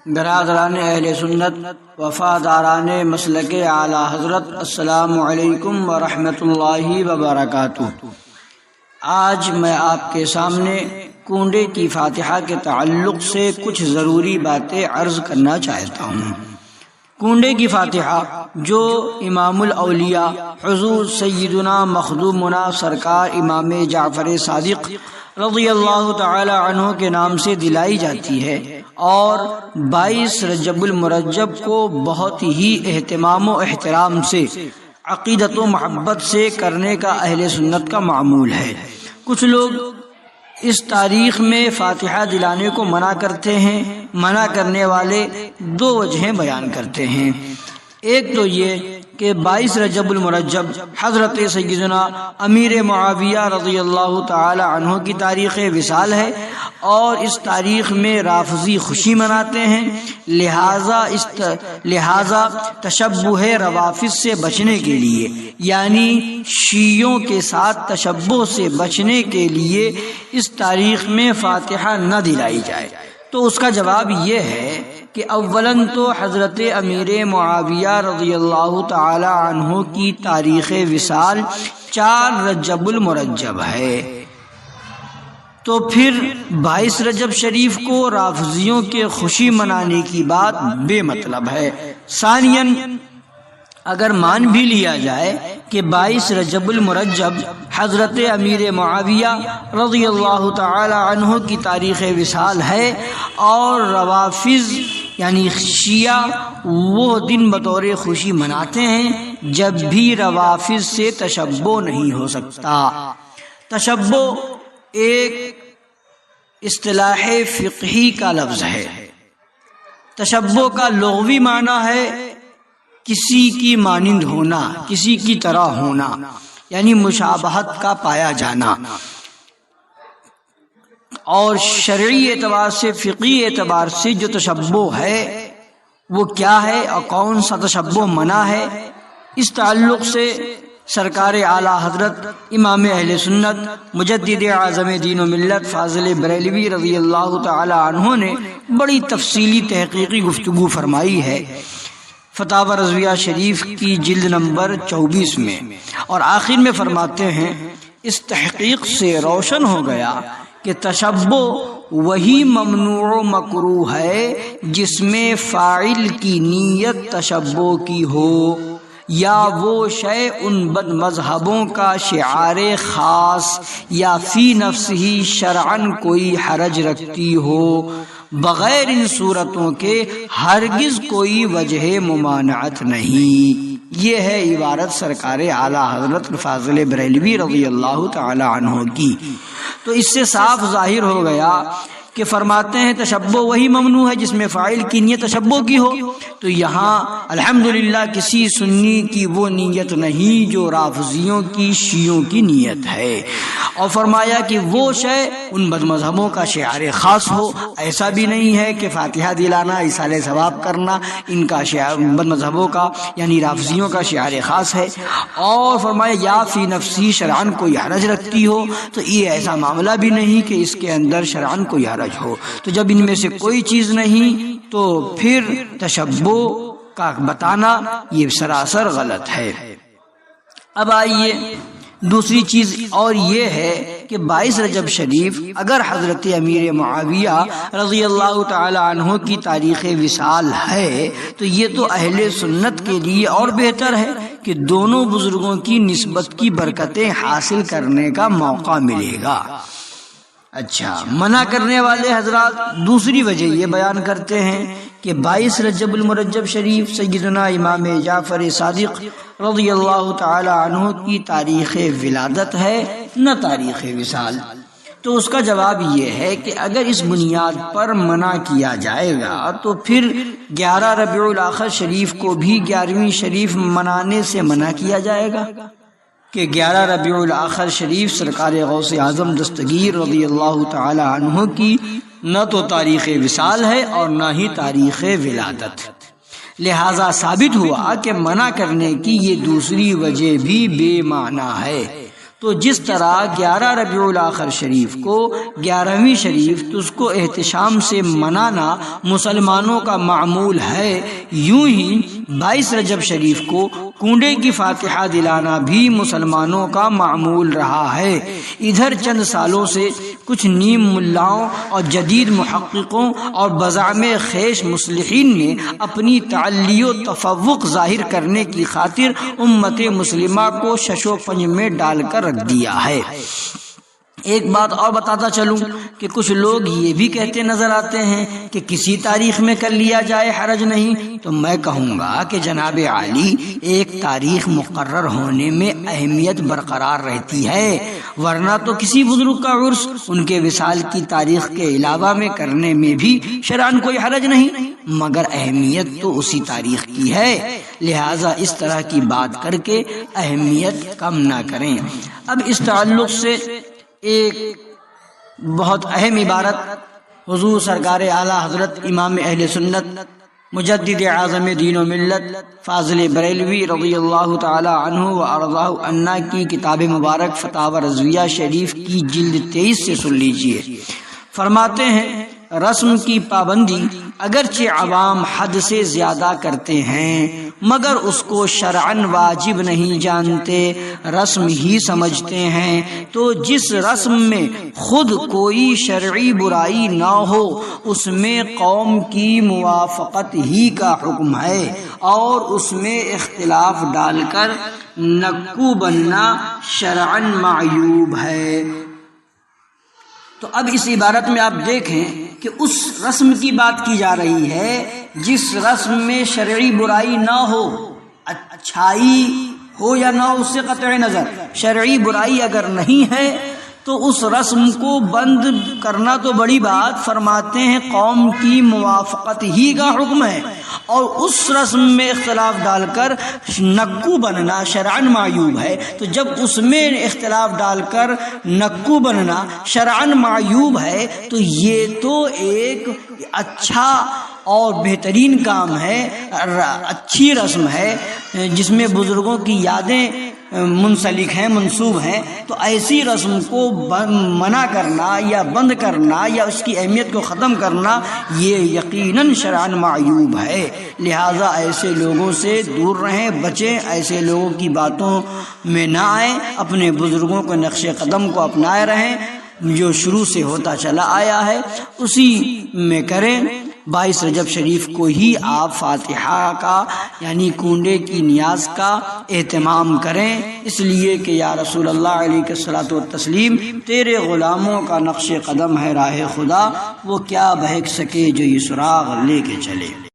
برادران اہل سنت، وفاداران مسلک اعلی حضرت، السلام علیکم ورحمۃ اللہ وبرکاتہ۔ آج میں آپ کے سامنے کنڈے کی فاتحہ کے تعلق سے کچھ ضروری باتیں عرض کرنا چاہتا ہوں۔ کنڈے کی فاتحہ جو امام الاولیاء حضور سیدنا مخدومنا سرکار امام جعفر صادق رضی اللہ تعالی عنہ کے نام سے دلائی جاتی ہے اور 22 رجب المرجب کو بہت ہی اہتمام و احترام سے، عقیدت و محبت سے کرنے کا اہل سنت کا معمول ہے۔ کچھ لوگ اس تاریخ میں فاتحہ دلانے کو منع کرتے ہیں۔ منع کرنے والے دو وجہیں بیان کرتے ہیں۔ ایک تو یہ کہ 22 رجب المرجب حضرت سیدنا امیر معاویہ رضی اللہ تعالی عنہ کی تاریخ وصال ہے اور اس تاریخ میں رافضی خوشی مناتے ہیں، لہذا تشبہ روافض سے بچنے کے لیے، یعنی شیعوں کے ساتھ تشبہ سے بچنے کے لیے اس تاریخ میں فاتحہ نہ دلائی جائے۔ تو اس کا جواب یہ ہے کہ اولاً تو حضرت امیر معاویہ رضی اللہ تعالی عنہ کی تاریخ وصال 4 رجب المرجب ہے، تو پھر 22 رجب شریف کو رافضیوں کے خوشی منانے کی بات بے مطلب ہے۔ ثانیاً اگر مان بھی لیا جائے کہ 22 رجب المرجب حضرت امیر معاویہ رضی اللہ تعالی عنہ کی تاریخ وصال ہے اور روافض یعنی شیعہ وہ دن بطور خوشی مناتے ہیں، جب بھی روافض سے تشبہ نہیں ہو سکتا۔ تشبہ ایک اصطلاح فقہی کا لفظ ہے۔ تشبہ کا لغوی معنی ہے کسی کی مانند ہونا، کسی کی طرح ہونا، یعنی مشابہت کا پایا جانا۔ اور شرعی اعتبار سے، فقہی اعتبار سے جو تشبہ ہے وہ کیا ہے اور کون سا تشبہ منع ہے، اس تعلق سے سرکار اعلی حضرت امام اہل سنت مجدد اعظم دین و ملت فاضل بریلوی رضی اللہ تعالی عنہ نے بڑی تفصیلی تحقیقی گفتگو فرمائی ہے فتاوی رضویہ شریف کی جلد نمبر 24 میں، اور آخر میں فرماتے ہیں اس تحقیق سے روشن ہو گیا کہ تشبہ وہی ممنوع و مکروہ ہے جس میں فاعل کی نیت تشبہ کی ہو، یا وہ شے ان بد مذہبوں کا شعار خاص یا فی نفس ہی شرعن کوئی حرج رکھتی ہو، بغیر ان صورتوں کے ہرگز کوئی وجہ ممانعت نہیں۔ یہ ہے عبارت سرکار اعلی حضرت فاضل بریلوی رضی اللہ تعالی عنہ کی۔ تو اس سے صاف ظاہر ہو گیا کہ فرماتے ہیں تشبہ وہی ممنوع ہے جس میں فاعل کی نیت تشبہ کی ہو، تو یہاں الحمدللہ کسی سنی کی وہ نیت نہیں جو رافضیوں کی، شیعوں کی نیت ہے، اور فرمایا کہ وہ شے ان بد مذہبوں کا شعار خاص ہو۔ ایسا بھی نہیں ہے کہ فاتحہ دلانا، ایصال ثواب کرنا ان کا شعار بد مذہبوں کا یعنی رافضیوں کا شعار خاص ہے، اور فرمایا یا فی نفسی شرعن کوئی حرج رکھتی ہو، تو یہ ایسا معاملہ بھی نہیں کہ اس کے اندر شرعن کوئی حرج ہو۔ تو جب ان میں سے کوئی چیز نہیں تو پھر تشبہ کا بتانا یہ سراسر غلط ہے۔ اب آئیے دوسری چیز اور یہ ہے کہ 22 رجب شریف اگر حضرت امیر معاویہ رضی اللہ تعالی عنہ کی تاریخ وصال ہے تو یہ تو اہل سنت کے لیے اور بہتر ہے کہ دونوں بزرگوں کی نسبت کی برکتیں حاصل کرنے کا موقع ملے گا۔ اچھا، منع کرنے والے حضرات دوسری وجہ یہ بیان کرتے ہیں کہ 22 رجب المرجب شریف سیدنا امام جعفر صادق رضی اللہ تعالی عنہ کی تاریخ ولادت ہے، نہ تاریخ وصال۔ تو اس کا جواب یہ ہے کہ اگر اس بنیاد پر منع کیا جائے گا تو پھر 11 ربیع الاخر شریف کو بھی 11ویں شریف منانے سے منع کیا جائے گا کہ 11 ربیع الاخر شریف سرکار غوث اعظم دستگیر رضی اللہ تعالی عنہ کی نہ تو تاریخ وصال ہے اور نہ ہی تاریخ ولادت، لہذا ثابت ہوا کہ منع کرنے کی یہ دوسری وجہ بھی بے معنی ہے۔ تو جس طرح 11 ربیع الاخر شریف کو 11ویں شریف تو اس کو احتشام سے منانا مسلمانوں کا معمول ہے، یوں ہی 22 رجب شریف کو کنڈے کی فاتحہ دلانا بھی مسلمانوں کا معمول رہا ہے۔ ادھر چند سالوں سے کچھ نیم ملاؤں اور جدید محققوں اور بزعم خیش مصلحین نے اپنی تعلی و تفوق ظاہر کرنے کی خاطر امت مسلمہ کو شش و پنج میں ڈال کر رکھ دیا ہے۔ ایک بات اور بتاتا چلوں کہ کچھ لوگ یہ بھی کہتے نظر آتے ہیں کہ کسی تاریخ میں کر لیا جائے حرج نہیں، تو میں کہوں گا کہ جناب عالی ایک تاریخ مقرر ہونے میں اہمیت برقرار رہتی ہے، ورنہ تو کسی بزرگ کا عرس ان کے وصال کی تاریخ کے علاوہ میں کرنے میں بھی شرعاً کوئی حرج نہیں، مگر اہمیت تو اسی تاریخ کی ہے، لہٰذا اس طرح کی بات کر کے اہمیت کم نہ کریں۔ اب اس تعلق سے ایک بہت اہم عبارت حضور سرکار اعلیٰ حضرت امام اہل سنت مجدد اعظم دین و ملت فاضل بریلوی رضی اللہ تعالی عنہ و ارضاہ عنا کی کتاب مبارک فتاوی رضویہ شریف کی جلد 23 سے سن لیجئے۔ فرماتے ہیں رسم کی پابندی اگرچہ عوام حد سے زیادہ کرتے ہیں مگر اس کو شرعاً واجب نہیں جانتے، رسم ہی سمجھتے ہیں، تو جس رسم میں خود کوئی شرعی برائی نہ ہو اس میں قوم کی موافقت ہی کا حکم ہے، اور اس میں اختلاف ڈال کر نکو بننا شرعاً معیوب ہے۔ تو اب اس عبارت میں آپ دیکھیں کہ اس رسم کی بات کی جا رہی ہے جس رسم میں شرعی برائی نہ ہو، اچھائی ہو یا نہ ہو اس سے قطع نظر، شرعی برائی اگر نہیں ہے تو اس رسم کو بند کرنا تو بڑی بات، فرماتے ہیں قوم کی موافقت ہی کا حکم ہے، اور اس رسم میں اختلاف ڈال کر نکو بننا شرعاً معیوب ہے۔ تو جب اس میں اختلاف ڈال کر نکو بننا شرعاً معیوب ہے تو یہ تو ایک اچھا اور بہترین کام ہے، اچھی رسم ہے جس میں بزرگوں کی یادیں منسلک ہیں، منسوب ہیں، تو ایسی رسم کو منع کرنا یا بند کرنا یا اس کی اہمیت کو ختم کرنا یہ یقیناً شرعاً معیوب ہے، لہٰذا ایسے لوگوں سے دور رہیں، بچیں، ایسے لوگوں کی باتوں میں نہ آئیں، اپنے بزرگوں کے نقش قدم کو اپنائے رہیں، جو شروع سے ہوتا چلا آیا ہے اسی میں کریں۔ 22 رجب شریف کو ہی آپ فاتحہ کا یعنی کنڈے کی نیاز کا اہتمام کریں، اس لیے کہ یا رسول اللہ علیہ الصلوۃ والتسلیم تیرے غلاموں کا نقش قدم ہے راہ خدا، وہ کیا بہک سکے جو یہ سراغ لے کے چلے۔